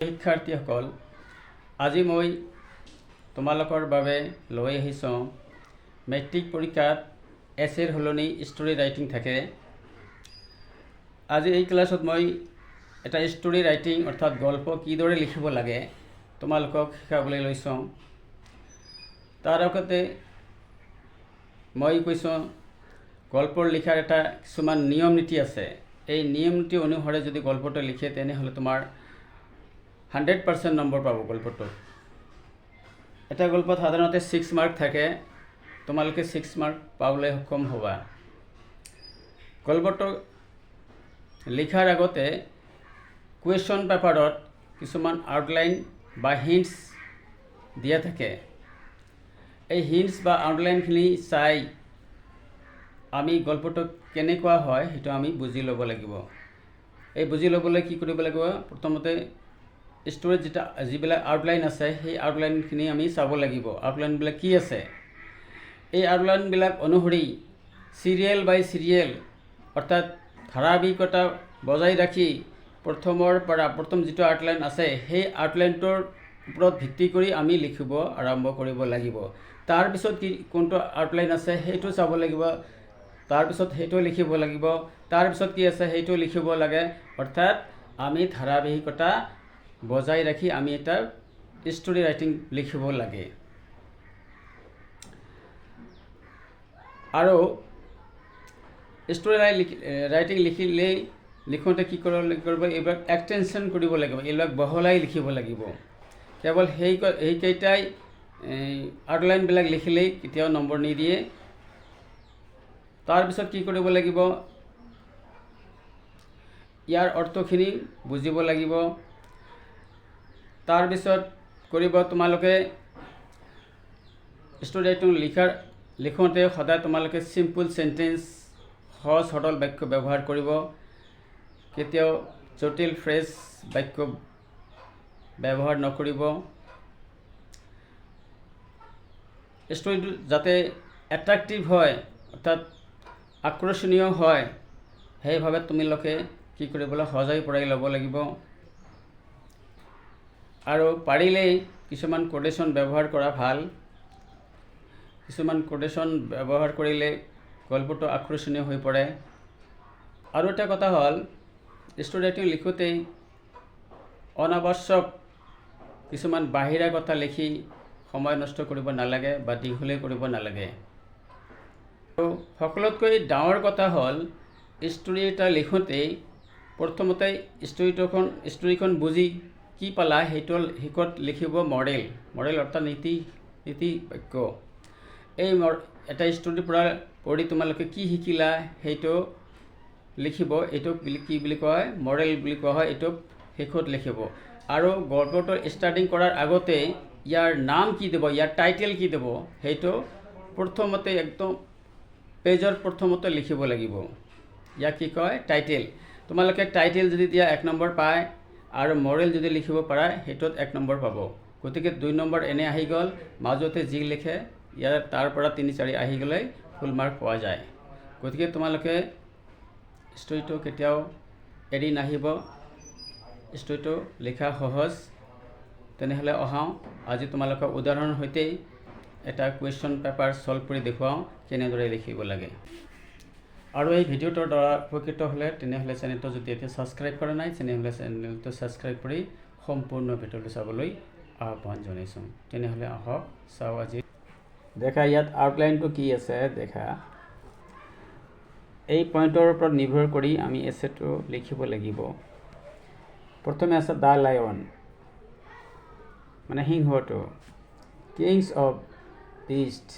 শিক্ষাৰ্থীসকল, আজি মই তোমালোকৰ বাবে লৈ আহিছোঁ মেট্ৰিক পৰীক্ষাত এছেৰ সলনি ষ্টৰী ৰাইটিং থাকে। আজি এই ক্লাছত মই এটা ষ্টৰী ৰাইটিং অৰ্থাৎ গল্প কিদৰে লিখিব লাগে তোমালোকক শিকাবলৈ লৈছোঁ। তাৰ আগতে মই কৈছোঁ গল্পৰ লিখাৰ এটা কিছুমান নিয়ম নীতি আছে। এই নিয়ম নীতি অনুসৰি যদি গল্পটো লিখে তেনেহ'লে তোমাৰ 100% নম্বৰ পাব গল্পটো। এটা গল্পত সাধাৰণতে 6 মাৰ্ক থাকে, তোমালোকে 6 মাৰ্ক পাবলৈ সক্ষম হ'বা। গল্পটো লিখাৰ আগতে কুৱেশ্যন পেপাৰত কিছুমান আউটলাইন বা হিণ্টছ দিয়া থাকে। এই হিণ্টছ বা আউটলাইনখিনি চাই আমি গল্পটো কেনেকুৱা হয় সেইটো আমি বুজি ল'ব লাগিব। এই বুজি ল'বলৈ কি কৰিব লাগিব? প্ৰথমতে ষ্টৰীত যিবিলাক আউটলাইন আছে সেই আউটলাইনখিনি আমি চাব লাগিব। আউটলাইনবিলাক কি আছে? এই আউটলাইনবিলাক অনুসৰি চিৰিয়েল বাই চিৰিয়েল অৰ্থাৎ ধাৰাবাহিকতা বজাই ৰাখি প্ৰথম যিটো আউটলাইন আছে সেই আউটলাইনটোৰ ওপৰত ভিত্তি কৰি আমি লিখিব আৰম্ভ কৰিব লাগিব। তাৰপিছত কোনটো আউটলাইন আছে সেইটো চাব লাগিব, তাৰপিছত সেইটো লিখিব লাগিব, তাৰপিছত কি আছে সেইটো লিখিব লাগে। অৰ্থাৎ আমি ধাৰাবাহিকতা বজাই ৰাখি আমি এটা ষ্টৰী ৰাইটিং লিখিব লাগে। আৰু ষ্টৰী ৰাইটিং লিখোঁতে কি কৰিব? এইবিলাক এক্সটেনশ্যন কৰিব লাগিব, এইবিলাক বহলাই লিখিব লাগিব। কেৱল সেইকেইটাই আউটলাইনবিলাক লিখিলেই কেতিয়াও নম্বৰ নিদিয়ে। তাৰপিছত কি কৰিব লাগিব? ইয়াৰ অৰ্থখিনি বুজিব লাগিব। তাৰপিছত কৰিব তোমালোকে ষ্টৰী ৰাইটিং লিখোঁতে সদায় তোমালোকে চিম্পল চেণ্টেঞ্চ, সহজ সৰল বাক্য ব্যৱহাৰ কৰিব। কেতিয়াও জটিল ফ্ৰেজ বাক্য ব্যৱহাৰ নকৰিব। ষ্টৰীটো যাতে এট্ৰেক্টিভ হয় অৰ্থাৎ আকৰ্ষণীয় হয় সেইভাৱে তোমালোকে কি কৰিবলৈ সজাই পৰাই ল'ব লাগিব। আৰু পাৰিলেই কিছুমান কোটেশ্যন ব্যৱহাৰ কৰা ভাল। কিছুমান কোটেশ্যন ব্যৱহাৰ কৰিলে গল্পটো আকৰ্ষণীয় হৈ পৰে। আৰু এটা কথা হ'ল ষ্টৰী ৰাইটিং লিখোঁতেই অনাৱশ্যক কিছুমান বাহিৰা কথা লিখি সময় নষ্ট কৰিব নালাগে বা দীঘলীয়া কৰিব নালাগে। আৰু সকলোতকৈ ডাঙৰ কথা হ'ল ষ্টৰী এটা লিখোঁতেই প্ৰথমতে ষ্টৰীখন বুজি কি পালা সেইটোৰ শেষত লিখিব মৰেল অৰ্থাৎ নীতি বাক্য। এই এটা ষ্টৰীৰ পৰা পঢ়ি তোমালোকে কি শিকিলা সেইটো লিখিব। এইটোক কি বুলি কোৱা হয়? মৰেল বুলি কোৱা হয়। এইটোক শেষত লিখিব। আৰু গল্পটো ষ্টাৰ্টিং কৰাৰ আগতে ইয়াৰ নাম কি দিব, ইয়াৰ টাইটেল কি দিব সেইটো প্ৰথমতে একদম পেজৰ প্ৰথমতে লিখিব লাগিব। ইয়াক কি কয়? টাইটেল। তোমালোকে টাইটেল যদি দিয়া 1 নম্বৰ পায় আৰু মৰেল যদি লিখিব পাৰা সেইটোত 1 নম্বৰ পাব। গতিকে 2 নম্বৰ এনে আহি গ'ল। মাজতে যি লিখে ইয়াৰ তাৰ পৰা 3-4 আহি গ'লে ফুল মাৰ্ক পোৱা যায়। গতিকে তোমালোকে ষ্টৰীটো কেতিয়াও এৰি নাহিব। ষ্টৰীটো লিখা সহজ। তেনেহ'লে আজি তোমালোকৰ উদাহৰণৰ সৈতে এটা কুৱেশ্যন পেপাৰ ছল্ভ কৰি দেখুৱাওঁ কেনেদৰে লিখিব লাগে। আৰু এই ভিডিঅ'টোৰ দ্বাৰা উপকৃত হ'লে তেনেহ'লে চেনেলটো যদি এতিয়া ছাবস্ক্ৰাইব কৰা নাই তেনেহ'লে চেনেলটো ছাবস্ক্ৰাইব কৰি সম্পূৰ্ণ ভিডিঅ'টো চাবলৈ আহ্বান জনাইছোঁ। তেনেহ'লে আহক চাওঁ আজি। দেখা ইয়াত আউটলাইনটো কি আছে দেখা। এই পইণ্টৰ ওপৰত নিৰ্ভৰ কৰি আমি এছেটো লিখিব লাগিব। প্ৰথমে আছে দ্য লায়ন মানে সিংহটো, কিংছ অফ বিষ্ট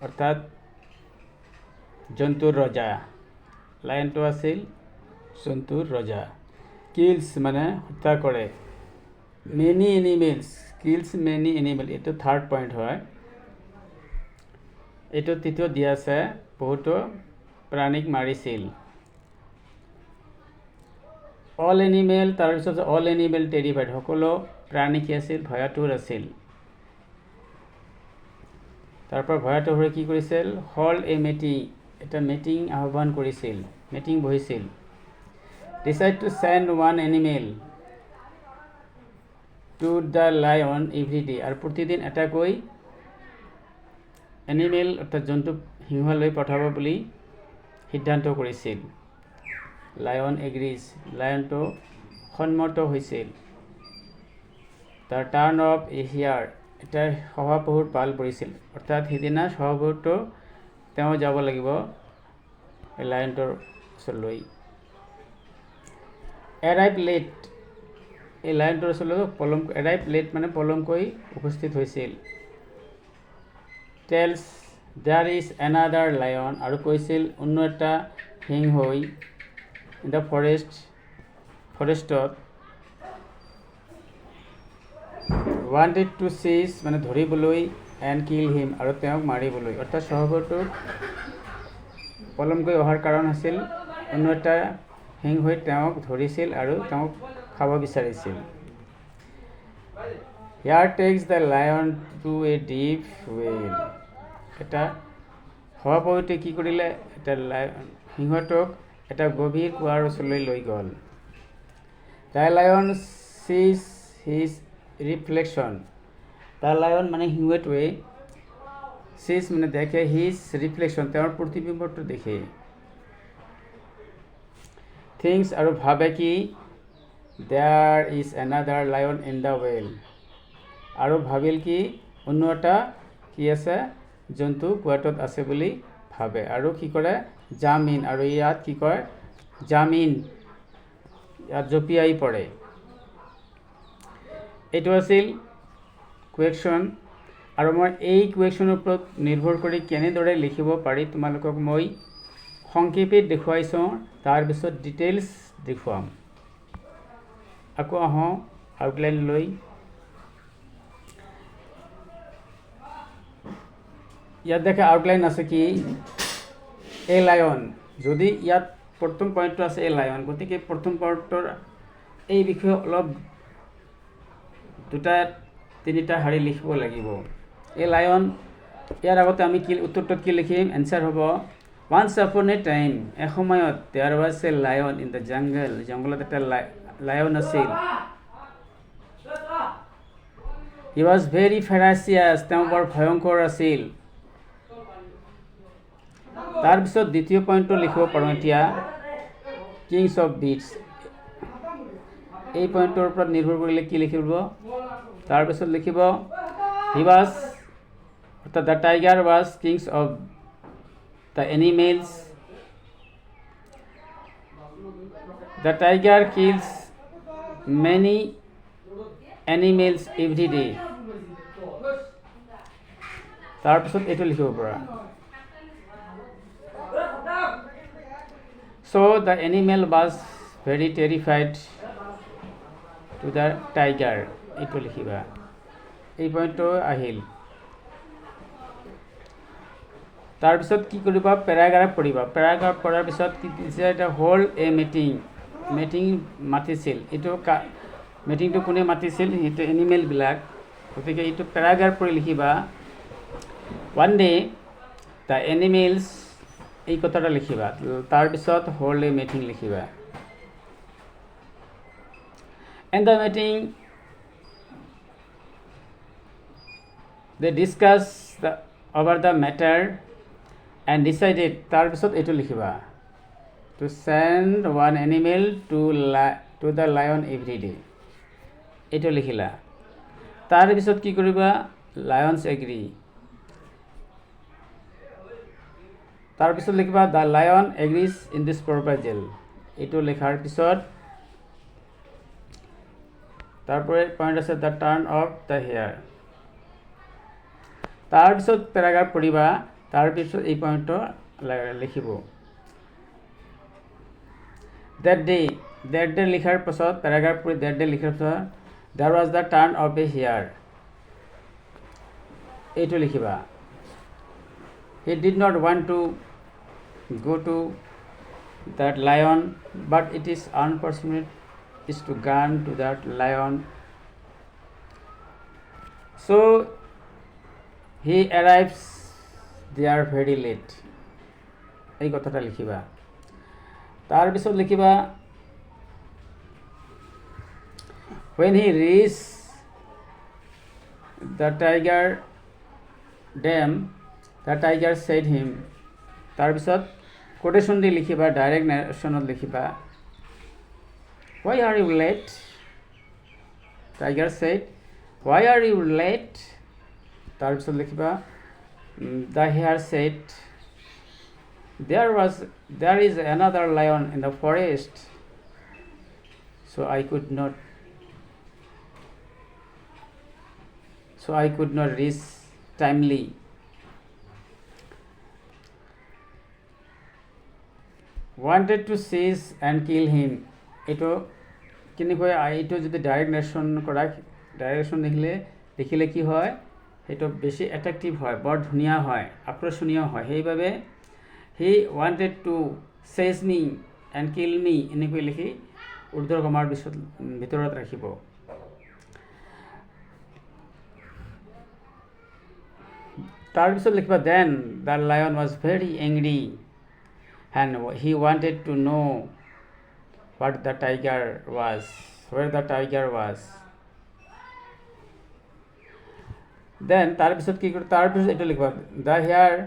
অৰ্থাৎ জন্তুৰ ৰজা। লায়নটো আছিল জন্তুৰ ৰজা। কিলছ মানে হত্যা কৰে। Many animals, kills many animal, এইটো থাৰ্ড পইণ্ট হয়। এইটো তৃতীয় দিয়া আছে বহুতো প্ৰাণীক মাৰিছিল। অল এনিমেল, তাৰপিছত অল এনিমেল টেৰিফাইড, সকলো প্ৰাণী কি আছিল? ভয়াতুৰ আছিল। তাৰপৰা ভয়াতুৰ হৈ কি কৰিছিল? হল্ড এ মিটিং, এটা মিটিং আহ্বান কৰিছিল, মিটিং বহিছিল। Decide to send 1 animal, to the lion every day, আৰু প্ৰতিদিন এটাকৈ এনিমেল অৰ্থাৎ জন্তু সিংহলৈ পঠাব বুলি সিদ্ধান্ত কৰিছিল। লায়ন এগ্ৰিজ, লায়নটো সন্মত হৈছিল। দ্য টাৰ্ণ অফ এহিয়াৰ, এটা শহাপহুৰ পাল পৰিছিল, অৰ্থাৎ সিদিনা শহাপহুটো তেওঁ যাব লাগিব লায়নটোৰ ওচৰলৈ। এৰাইভ লেট, এই লায়নটোৰ ওচৰলৈ এৰাইভ লেট মানে পলমকৈ উপস্থিত হৈছিল। Tells there is another lion, আৰু কৈছিল অন্য এটা সিংহই ইন দ্য ফৰেষ্টত ৱান্টেড টু চিজ মানে ধৰিবলৈ এণ্ড কিল হিম, আৰু তেওঁক মাৰিবলৈ, অৰ্থাৎ শহাপহুটোক পলমকৈ অহাৰ কাৰণ আছিল অন্য এটা সিংহই তেওঁক ধৰিছিল আৰু তেওঁক খাব বিচাৰিছিল। Here takes the lion to a deep well, এটা শহাপহুটোৱে কি কৰিলে, এটা সিংহটোক এটা গভীৰ কুৱাৰ ওচৰলৈ লৈ গ'ল। The lion cheese his reflection, the lion মানে সিংহটোৱে চিজ মানে দেখে, হিজ ৰিফ্লেকশ্যন তেওঁৰ প্ৰতিবিম্বটো দেখে। থিংছ আৰু ভাবে কি, there is another lion in the well, আৰু ভাবিল কি অন্য এটা কি আছে জন্তু কুৱাটোত আছে বুলি ভাবে, আৰু কি কৰে জামিন, আৰু ইয়াত কি কয় জামিন, ইয়াত জঁপিয়াই পৰে। এইটো আছিল কুৱেশ্যন, আৰু মই এই কুৱেশ্যনৰ ওপৰত নিৰ্ভৰ কৰি কেনেদৰে লিখিব পাৰি তোমালোকক মই সংক্ষেপে দেখুৱাইছোঁ, তাৰপিছত ডিটেইলছ দেখুৱাম। আকৌ আহোঁ আউটলাইন লৈ। ইয়াত দেখা আউটলাইন আছে কি এ লায়ন, যদি ইয়াত প্ৰথম পইণ্টটো আছে এ লায়ন, গতিকে প্ৰথম পইণ্টৰ এই বিষয়ে অলপ দুটা তিনিটা শাৰী লিখিব লাগিব। এ লায়ন, ইয়াৰ আগতে আমি কি উত্তৰটোত কি লিখিম, এনচাৰ হ'ব ওৱান্স আপন এ টাইম, এসময়ত there was a lion in the jungle, জংঘলত এটা লায়ন আছিল। হি ৱাজ ভেৰি ফেৰাচিয়াছ, তেওঁ বৰ ভয়ংকৰ আছিল। তাৰপিছত দ্বিতীয় পইণ্টটো লিখিব পাৰোঁ এতিয়া কিংছ অফ বিটছ, এই পইণ্টটোৰ ওপৰত নিৰ্ভৰ কৰিলে কি লিখিব, তাৰপিছত লিখিব হি ৱাজ অৰ্থাৎ the tiger was Kings of the animals, the tiger kills many animals every day, তাৰপিছত এইটো লিখিব পৰা। So the animal was very terrified to the tiger, এইটো লিখিবা, এই পইণ্টটো আহিল। তাৰপিছত কি কৰিবা, পেৰাগ্ৰাফ পঢ়িবা, পেৰাগ্ৰাফ পঢ়াৰ পিছত কি দিছে, এটা হ'ল এ মিটিং মাতিছিল, এইটো মিটিংটো কোনে মাতিছিল, সেইটো এনিমেলবিলাক, গতিকে এইটো পেৰাগ্ৰাফ পঢ়ি লিখিবা। ওৱান ডে দ্য এনিমেলছ, এই কথাটা লিখিবা, তাৰপিছত হ'ল এ মিটিং লিখিবা। And the meeting they discuss over the matter and decided, তাৰপিছত এইটো লিখিবা to send one animal to the lion every day, এইটো লিখিলা। তাৰপিছত কি কৰিবা, লায়নছ এগ্ৰি, তাৰপিছত লিখিবা the lion agrees in this proposal, এইটো লিখাৰ পিছত তাৰপৰে পয়েন্ট আছে the turn of the hare. তাৰপিছত পেৰাগ্ৰাফ পঢ়িবা, তাৰপিছত এই পইণ্টটো লিখিব। দেট ডে লিখাৰ পাছত পেৰাগ্ৰাফ পঢ়ি দেট ডে লিখাৰ পাছত there was the turn of a hare, এইটো লিখিবা। He did not want to go to that lion, but it is unfortunate is to gun to that lion, so he arrives there very late, এই কথাটা লিখিবা। তাৰপিছত লিখিবা when he reached the tiger den the tiger said him. তাৰপিছত quotation দি লিখিবা, direct নেৰেশ্যনত লিখিবা why are you late. Tiger said why are you late. তাৰপিছত লিখিবা the hare said there is another lion in the forest, so I could not reach timely. Wanted to seize and kill him. এইটো কেনেকৈ এইটো যদি direct narration কৰা, direction দেখিলে কি হয়, সেইটো বেছি এট্ৰেক্টিভ হয়, বৰ ধুনীয়া হয়, আকৰ্ষণীয় হয়। সেইবাবে he wanted to seize me and kill me এনেকৈ লিখি উৰ্ধৰ কমাৰ ভিতৰত ৰাখিব। তাৰপিছত লিখিবা then the lion was very angry and he wanted to know where the tiger was. then তাৰপিছত কি কৰিব, তাৰপিছত এইটো লিখিবা the hare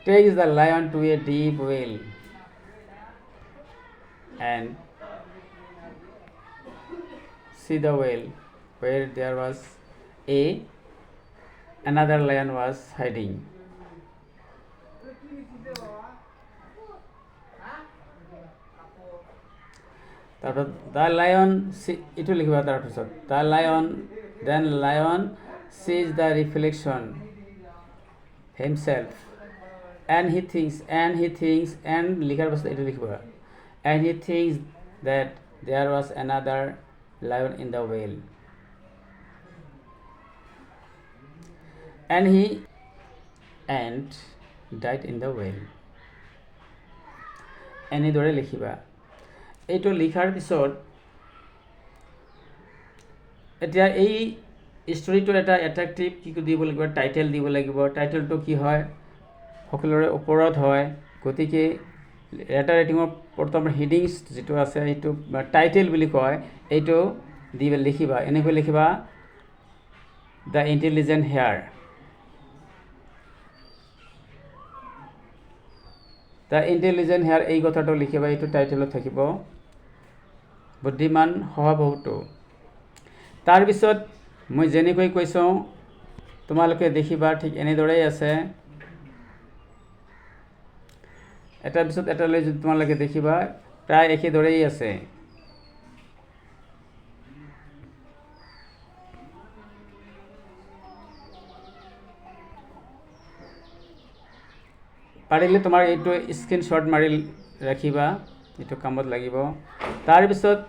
takes the lion to a deep well and see the well where there was another lion was hiding. তাৰপিছত the lion এইটো লিখিবা। তাৰপিছত then lion sees the reflection himself and he thinks and লিখাৰ পাছত এইটো লিখিবা and he thinks that there was another lion in the well and died in the well. এনেদৰে লিখিবা। এইটো লিখাৰ পিছত এতিয়া এই ষ্টৰিটোৰ এটা এট্ৰেক্টিভ কি দিব লাগিব, টাইটেল দিব লাগিব। টাইটেলটো কি হয়, সকলোৰে ওপৰত হয়, গতিকে লেটাৰ ৰাইটিঙৰ প্ৰথম হেডিংছ যিটো আছে সেইটো টাইটেল বুলি কয়, এইটো লিখিবা। এনেকৈ লিখিবা the intelligent hare. The intelligent hare এই কথাটো লিখিবা, এইটো টাইটেলত থাকিব, বুদ্ধিমান স্বভাৱটো। তাৰপিছত মই যেনেকৈ কৈছোঁ তোমালোকে দেখিবা ঠিক এনেদৰেই আছে, এটাৰ পিছত এটালৈ যদি তোমালোকে দেখিবা প্ৰায় একেদৰেই আছে। পাৰিলে তোমাৰ এইটো স্ক্ৰীনশ্বট মাৰি ৰাখিবা, এইটো কামত লাগিব। তাৰপিছত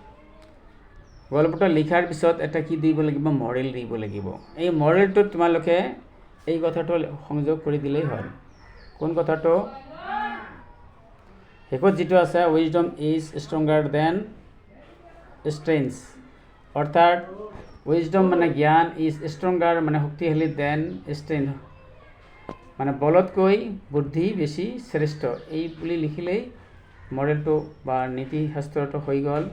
গল্পটো লিখাৰ পিছত এটা কি দিব লাগিব, মৰেল দিব লাগিব। এই মৰেলটোত তোমালোকে এই কথাটো সংযোগ কৰি দিলেই হয়। কোন কথাটো, শেষত যিটো আছে wisdom is stronger than strange, অৰ্থাৎ উইজডম মানে জ্ঞান, ইজ ষ্ট্ৰংগাৰ মানে শক্তিশালী, দেন ষ্ট্ৰেঞ্জ মানে বলতকৈ বুদ্ধি বেছি শ্ৰেষ্ঠ। এই বুলি লিখিলেই মৰেলটো বা নীতিশাস্ত্ৰটো হৈ গ'ল।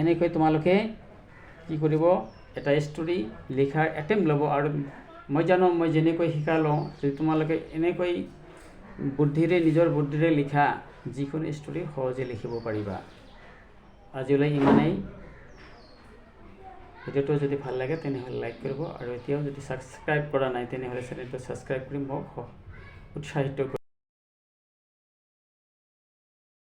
এনেকৈ তোমালোকে কি কৰিব, এটা ষ্টৰি লিখাৰ এটেম্প ল'ব। আৰু মই জানো মই যেনেকৈ শিকালোঁ, যদি তোমালোকে এনেকৈ নিজৰ বুদ্ধিৰে লিখা যিকোনো ষ্টৰি সহজে লিখিব পাৰিবা। আজিলৈ ইমানেই। ভিডিঅ'টো যদি ভাল লাগে তেনেহ'লে লাইক কৰিব, আৰু এতিয়াও যদি ছাবস্ক্ৰাইব কৰা নাই তেনেহ'লে চেনেলটো ছাবস্ক্ৰাইব কৰি মোক উৎসাহিত কৰিব।